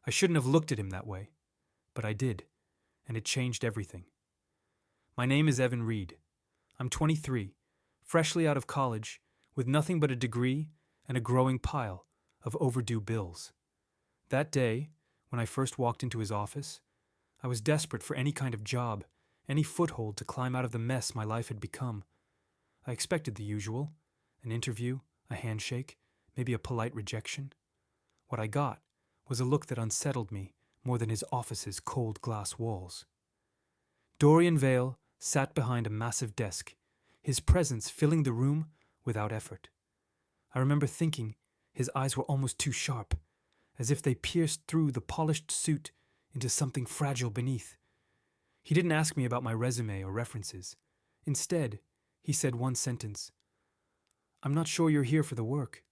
I shouldn't have looked at him that way, but I did, and it changed everything. My name is Evan Reed. I'm 23, freshly out of college, with nothing but a degree and a growing pile of overdue bills. That day, when I first walked into his office, I was desperate for any kind of job, any foothold to climb out of the mess my life had become. I expected the usual, an interview, a handshake, maybe a polite rejection. What I got was a look that unsettled me more than his office's cold glass walls. Dorian Vale sat behind a massive desk, his presence filling the room without effort. I remember thinking his eyes were almost too sharp, as if they pierced through the polished suit into something fragile beneath. He didn't ask me about my resume or references. Instead, he said one sentence, "I'm not sure you're here for the work."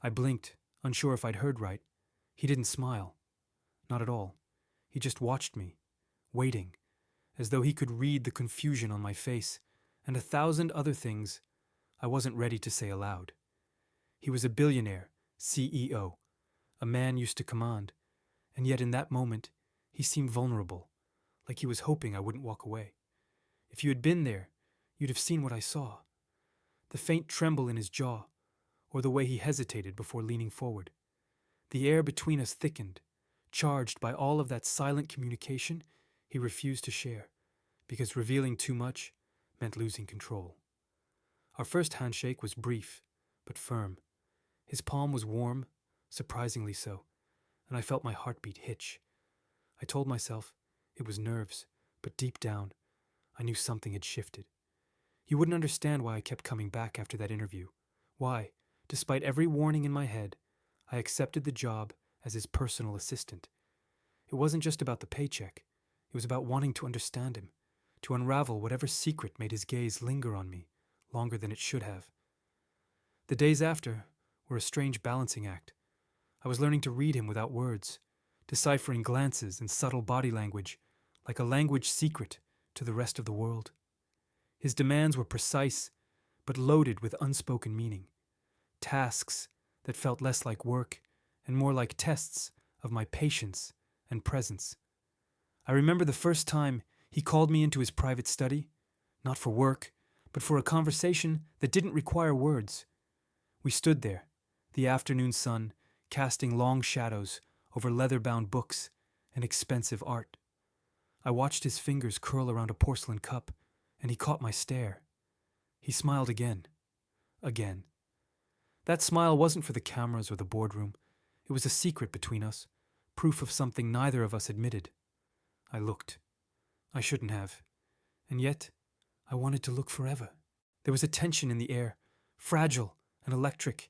I blinked, unsure if I'd heard right. He didn't smile. Not at all. He just watched me, waiting, as though he could read the confusion on my face and 1,000 other things I wasn't ready to say aloud. He was a billionaire, CEO, a man used to command, and yet in that moment, he seemed vulnerable, like he was hoping I wouldn't walk away. If you had been there, you'd have seen what I saw. The faint tremble in his jaw, or the way he hesitated before leaning forward. The air between us thickened, charged by all of that silent communication he refused to share, because revealing too much meant losing control. Our first handshake was brief, but firm. His palm was warm, surprisingly so, and I felt my heartbeat hitch. I told myself it was nerves, but deep down, I knew something had shifted. You wouldn't understand why I kept coming back after that interview. Why, despite every warning in my head, I accepted the job as his personal assistant. It wasn't just about the paycheck. It was about wanting to understand him, to unravel whatever secret made his gaze linger on me longer than it should have. The days after were a strange balancing act. I was learning to read him without words, deciphering glances and subtle body language, like a language secret to the rest of the world. His demands were precise, but loaded with unspoken meaning. Tasks that felt less like work and more like tests of my patience and presence. I remember the first time he called me into his private study, not for work, but for a conversation that didn't require words. We stood there, the afternoon sun casting long shadows over leather-bound books and expensive art. I watched his fingers curl around a porcelain cup, and he caught my stare. He smiled again. Again. That smile wasn't for the cameras or the boardroom. It was a secret between us, proof of something neither of us admitted. I looked. I shouldn't have. And yet, I wanted to look forever. There was a tension in the air, fragile and electric.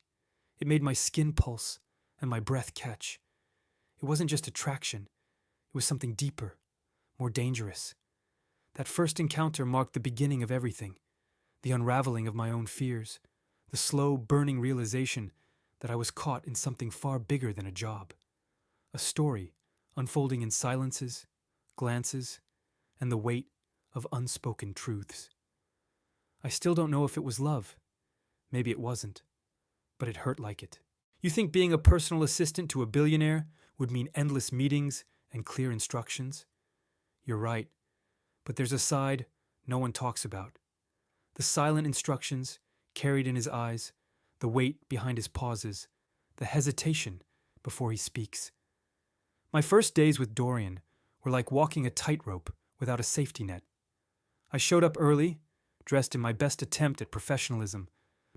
It made my skin pulse and my breath catch. It wasn't just attraction. It was something deeper, more dangerous. That first encounter marked the beginning of everything, the unraveling of my own fears, the slow, burning realization that I was caught in something far bigger than a job. A story unfolding in silences, glances, and the weight of unspoken truths. I still don't know if it was love. Maybe it wasn't, but it hurt like it. You think being a personal assistant to a billionaire would mean endless meetings and clear instructions? You're right, but there's a side no one talks about. The silent instructions carried in his eyes, the weight behind his pauses, the hesitation before he speaks. My first days with Dorian were like walking a tightrope without a safety net. I showed up early, dressed in my best attempt at professionalism,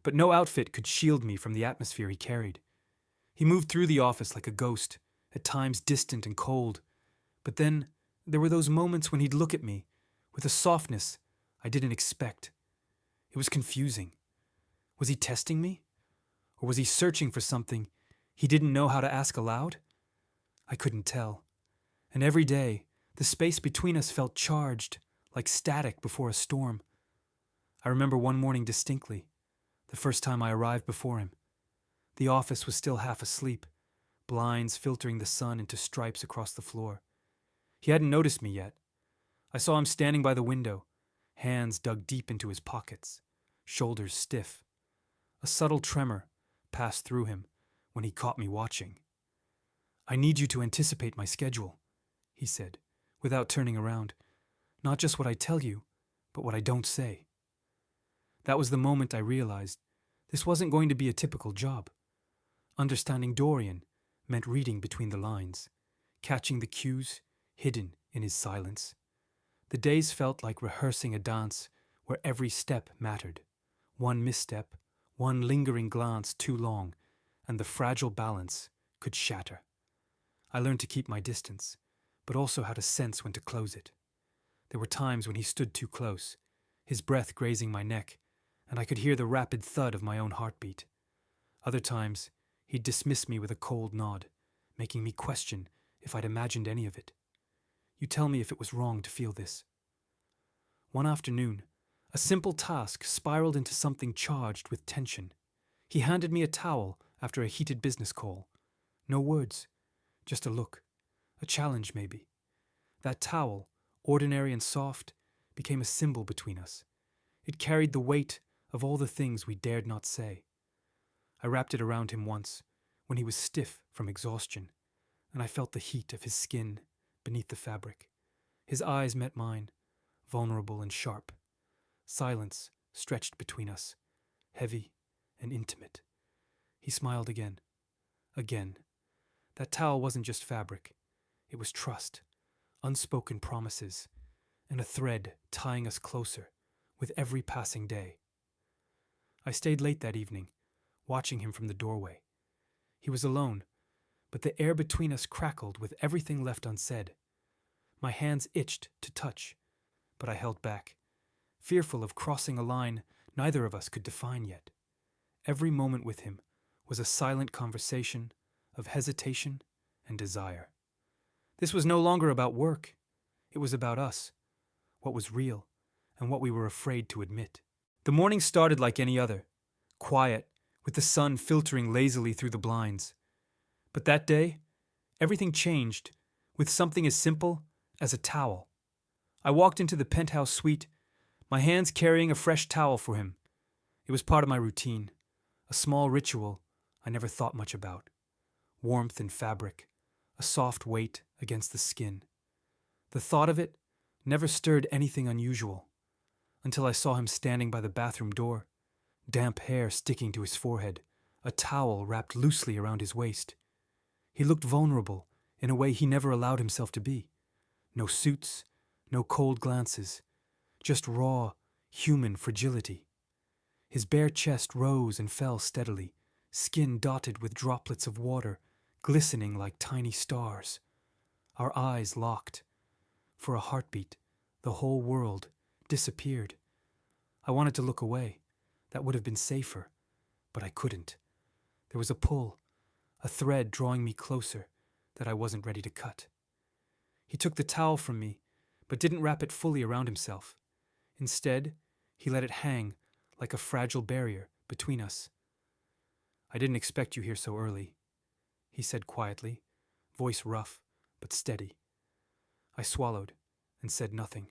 but no outfit could shield me from the atmosphere he carried. He moved through the office like a ghost, at times distant and cold, but then there were those moments when he'd look at me with a softness I didn't expect. It was confusing. Was he testing me? Or was he searching for something he didn't know how to ask aloud? I couldn't tell. And every day, the space between us felt charged, like static before a storm. I remember one morning distinctly, the first time I arrived before him. The office was still half asleep, blinds filtering the sun into stripes across the floor. He hadn't noticed me yet. I saw him standing by the window, hands dug deep into his pockets, shoulders stiff. A subtle tremor passed through him when he caught me watching. I need you to anticipate my schedule, he said, without turning around. Not just what I tell you, but what I don't say. That was the moment I realized this wasn't going to be a typical job. Understanding Dorian meant reading between the lines, catching the cues hidden in his silence. The days felt like rehearsing a dance where every step mattered. One misstep, one lingering glance too long, and the fragile balance could shatter. I learned to keep my distance, but also how to sense when to close it. There were times when he stood too close, his breath grazing my neck, and I could hear the rapid thud of my own heartbeat. Other times, he'd dismiss me with a cold nod, making me question if I'd imagined any of it. You tell me if it was wrong to feel this. One afternoon, a simple task spiraled into something charged with tension. He handed me a towel after a heated business call. No words, just a look. A challenge, maybe. That towel, ordinary and soft, became a symbol between us. It carried the weight of all the things we dared not say. I wrapped it around him once, when he was stiff from exhaustion, and I felt the heat of his skin beneath the fabric. His eyes met mine, vulnerable and sharp. Silence stretched between us, heavy and intimate. He smiled again. Again. That towel wasn't just fabric. It was trust, unspoken promises, and a thread tying us closer with every passing day. I stayed late that evening, watching him from the doorway. He was alone, but the air between us crackled with everything left unsaid. My hands itched to touch, but I held back, fearful of crossing a line neither of us could define yet. Every moment with him was a silent conversation of hesitation and desire. This was no longer about work. It was about us, what was real, and what we were afraid to admit. The morning started like any other, quiet, with the sun filtering lazily through the blinds. But that day, everything changed with something as simple as a towel. I walked into the penthouse suite, my hands carrying a fresh towel for him. It was part of my routine, a small ritual I never thought much about. Warmth in fabric, a soft weight against the skin. The thought of it never stirred anything unusual, until I saw him standing by the bathroom door, damp hair sticking to his forehead, a towel wrapped loosely around his waist. He looked vulnerable in a way he never allowed himself to be. No suits, no cold glances, just raw, human fragility. His bare chest rose and fell steadily, skin dotted with droplets of water, glistening like tiny stars. Our eyes locked. For a heartbeat, the whole world disappeared. I wanted to look away. That would have been safer, but I couldn't. There was a pull, a thread drawing me closer that I wasn't ready to cut. He took the towel from me, but didn't wrap it fully around himself. Instead, he let it hang like a fragile barrier between us. I didn't expect you here so early, he said quietly, voice rough but steady. I swallowed and said nothing.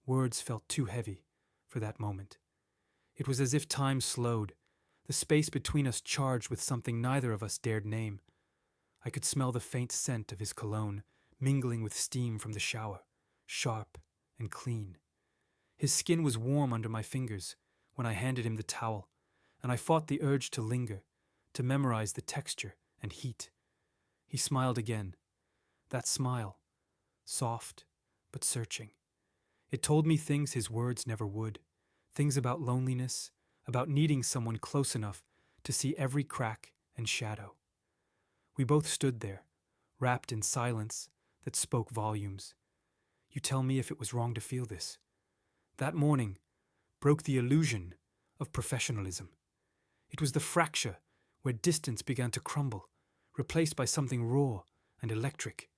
Words felt too heavy for that moment. It was as if time slowed, the space between us charged with something neither of us dared name. I could smell the faint scent of his cologne mingling with steam from the shower, sharp and clean. His skin was warm under my fingers when I handed him the towel, and I fought the urge to linger, to memorize the texture and heat. He smiled again. That smile, soft but searching. It told me things his words never would, things about loneliness, about needing someone close enough to see every crack and shadow. We both stood there, wrapped in silence that spoke volumes. You tell me if it was wrong to feel this. That morning broke the illusion of professionalism. It was the fracture where distance began to crumble, replaced by something raw and electric.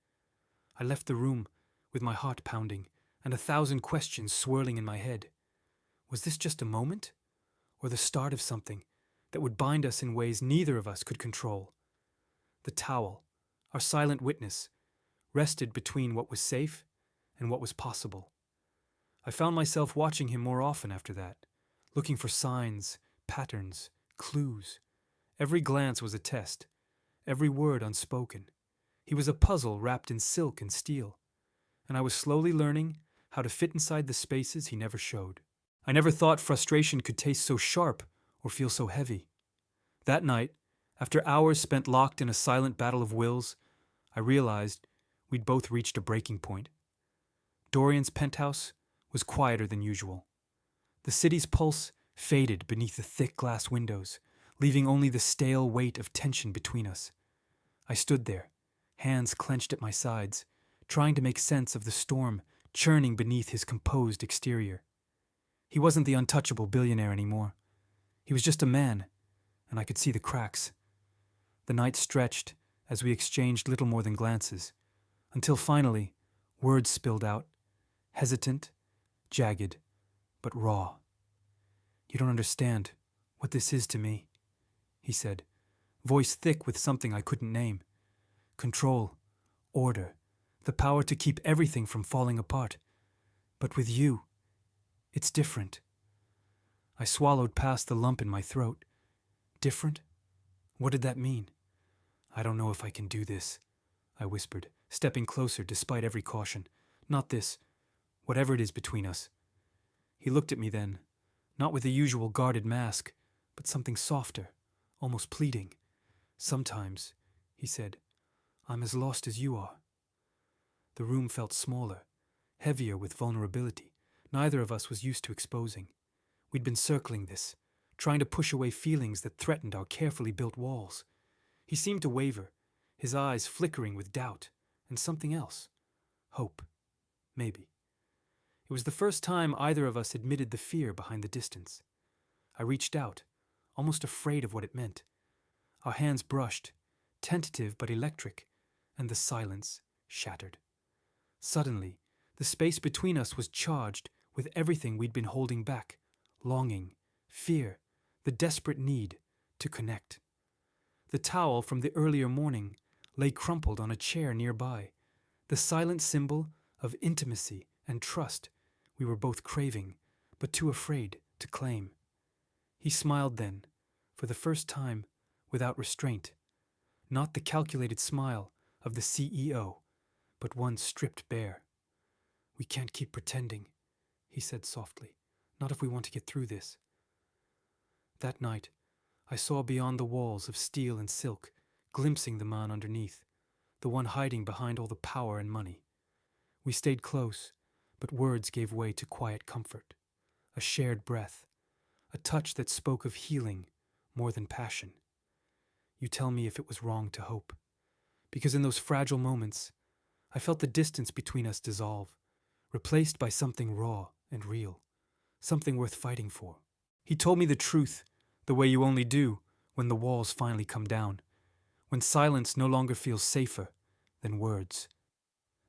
I left the room with my heart pounding and 1,000 questions swirling in my head. Was this just a moment, or the start of something that would bind us in ways neither of us could control? The towel, our silent witness, rested between what was safe and what was possible. I found myself watching him more often after that, looking for signs, patterns, clues. Every glance was a test, every word unspoken. He was a puzzle wrapped in silk and steel, and I was slowly learning how to fit inside the spaces he never showed. I never thought frustration could taste so sharp or feel so heavy. That night, after hours spent locked in a silent battle of wills, I realized we'd both reached a breaking point. Dorian's penthouse was quieter than usual. The city's pulse faded beneath the thick glass windows, leaving only the stale weight of tension between us. I stood there, hands clenched at my sides, trying to make sense of the storm churning beneath his composed exterior. He wasn't the untouchable billionaire anymore. He was just a man, and I could see the cracks. The night stretched as we exchanged little more than glances, until finally, words spilled out, hesitant, jagged, but raw. "You don't understand what this is to me," he said, voice thick with something I couldn't name. "Control, order, the power to keep everything from falling apart. But with you, it's different." I swallowed past the lump in my throat. Different? What did that mean? "I don't know if I can do this," I whispered, stepping closer despite every caution. "Not this. Whatever it is between us." He looked at me then, not with the usual guarded mask, but something softer, almost pleading. "Sometimes," he said, "I'm as lost as you are." The room felt smaller, heavier with vulnerability. Neither of us was used to exposing. We'd been circling this, trying to push away feelings that threatened our carefully built walls. He seemed to waver, his eyes flickering with doubt and something else. Hope. Maybe. It was the first time either of us admitted the fear behind the distance. I reached out, almost afraid of what it meant. Our hands brushed, tentative but electric, and the silence shattered. Suddenly, the space between us was charged with everything we'd been holding back: longing, fear, the desperate need to connect. The towel from the earlier morning lay crumpled on a chair nearby, the silent symbol of intimacy and trust we were both craving, but too afraid to claim. He smiled then, for the first time, without restraint. Not the calculated smile of the CEO, but one stripped bare. "We can't keep pretending," he said softly. "Not if we want to get through this." That night, I saw beyond the walls of steel and silk, glimpsing the man underneath, the one hiding behind all the power and money. We stayed close, but words gave way to quiet comfort, a shared breath, a touch that spoke of healing more than passion. You tell me if it was wrong to hope. Because in those fragile moments, I felt the distance between us dissolve, replaced by something raw and real, something worth fighting for. He told me the truth, the way you only do when the walls finally come down, when silence no longer feels safer than words.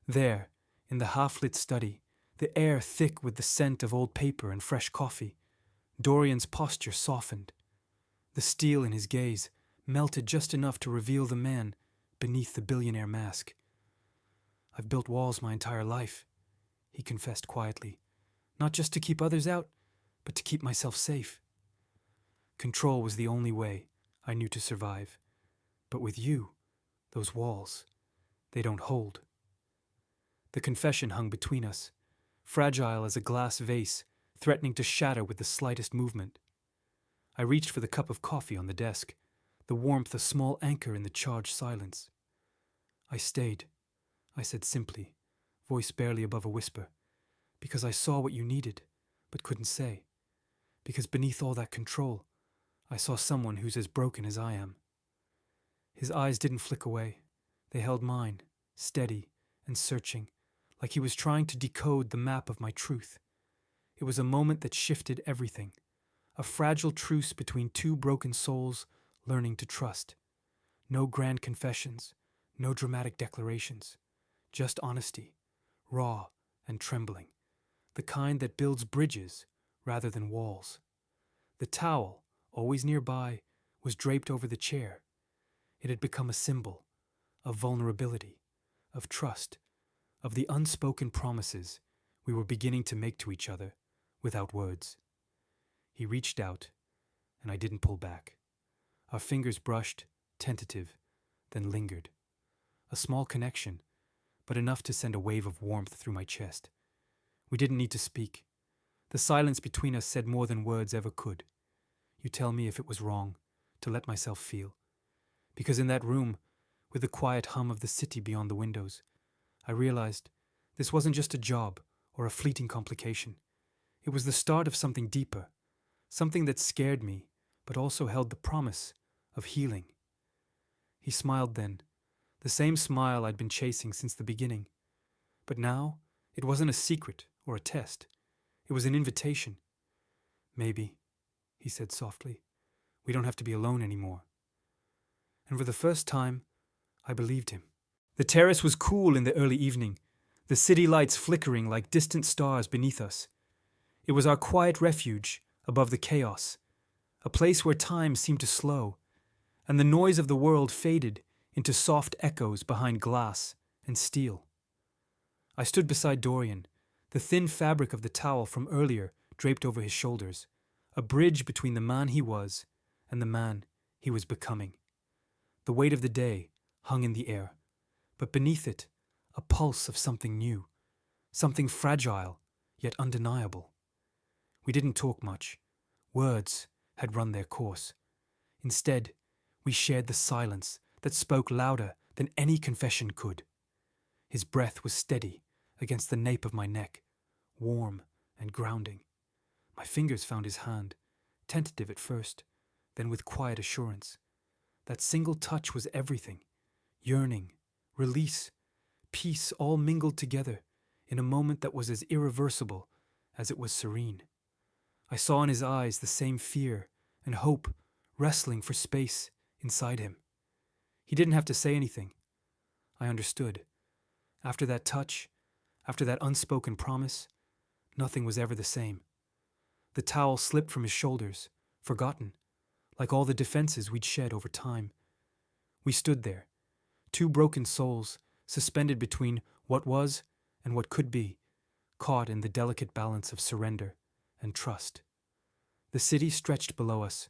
There, in the half-lit study, the air thick with the scent of old paper and fresh coffee, Dorian's posture softened. The steel in his gaze melted just enough to reveal the man beneath the billionaire mask. "I've built walls my entire life," he confessed quietly, "not just to keep others out, but to keep myself safe. Control was the only way I knew to survive. But with you, those walls, they don't hold." The confession hung between us, fragile as a glass vase, threatening to shatter with the slightest movement. I reached for the cup of coffee on the desk, the warmth a small anchor in the charged silence. "I stayed," I said simply, voice barely above a whisper, "because I saw what you needed, but couldn't say. Because beneath all that control, I saw someone who's as broken as I am." His eyes didn't flick away. They held mine, steady and searching, like he was trying to decode the map of my truth. It was a moment that shifted everything, a fragile truce between two broken souls learning to trust. No grand confessions, no dramatic declarations, just honesty, raw and trembling, the kind that builds bridges rather than walls. The towel, always nearby, was draped over the chair. It had become a symbol of vulnerability, of trust, of the unspoken promises we were beginning to make to each other without words. He reached out, and I didn't pull back. Our fingers brushed, tentative, then lingered. a small connection, but enough to send a wave of warmth through my chest. We didn't need to speak. The silence between us said more than words ever could. You tell me if it was wrong to let myself feel. Because in that room, with the quiet hum of the city beyond the windows, I realized this wasn't just a job or a fleeting complication. It was the start of something deeper, something that scared me, but also held the promise of healing. He smiled then, the same smile I'd been chasing since the beginning. But now, it wasn't a secret or a test. It was an invitation. Maybe, he said softly, we don't have to be alone anymore. And for the first time, I believed him. The terrace was cool in the early evening, the city lights flickering like distant stars beneath us. It was our quiet refuge above the chaos, a place where time seemed to slow, and the noise of the world faded into soft echoes behind glass and steel. I stood beside Dorian, the thin fabric of the towel from earlier draped over his shoulders, a bridge between the man he was and the man he was becoming. The weight of the day hung in the air, but beneath it, a pulse of something new, something fragile yet undeniable. We didn't talk much. Words had run their course. Instead, we shared the silence that spoke louder than any confession could. His breath was steady against the nape of my neck, warm and grounding. My fingers found his hand, tentative at first, then with quiet assurance. That single touch was everything. Yearning, release, peace all mingled together in a moment that was as irreversible as it was serene. I saw in his eyes the same fear and hope wrestling for space inside him. He didn't have to say anything. I understood. After that touch, after that unspoken promise, nothing was ever the same. The towel slipped from his shoulders, forgotten, like all the defenses we'd shed over time. We stood there, two broken souls suspended between what was and what could be, caught in the delicate balance of surrender and trust. The city stretched below us,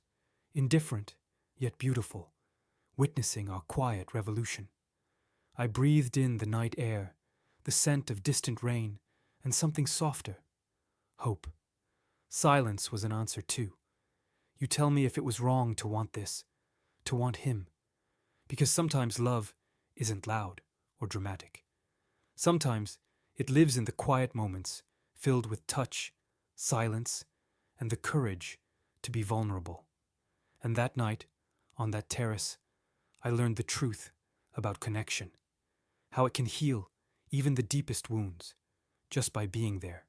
indifferent yet beautiful, witnessing our quiet revolution. I breathed in the night air, the scent of distant rain, and something softer, hope. Silence was an answer too. You tell me if it was wrong to want this, to want him. Because sometimes love isn't loud or dramatic. Sometimes it lives in the quiet moments, filled with touch, silence, and the courage to be vulnerable. And that night, on that terrace, I learned the truth about connection, how it can heal even the deepest wounds just by being there.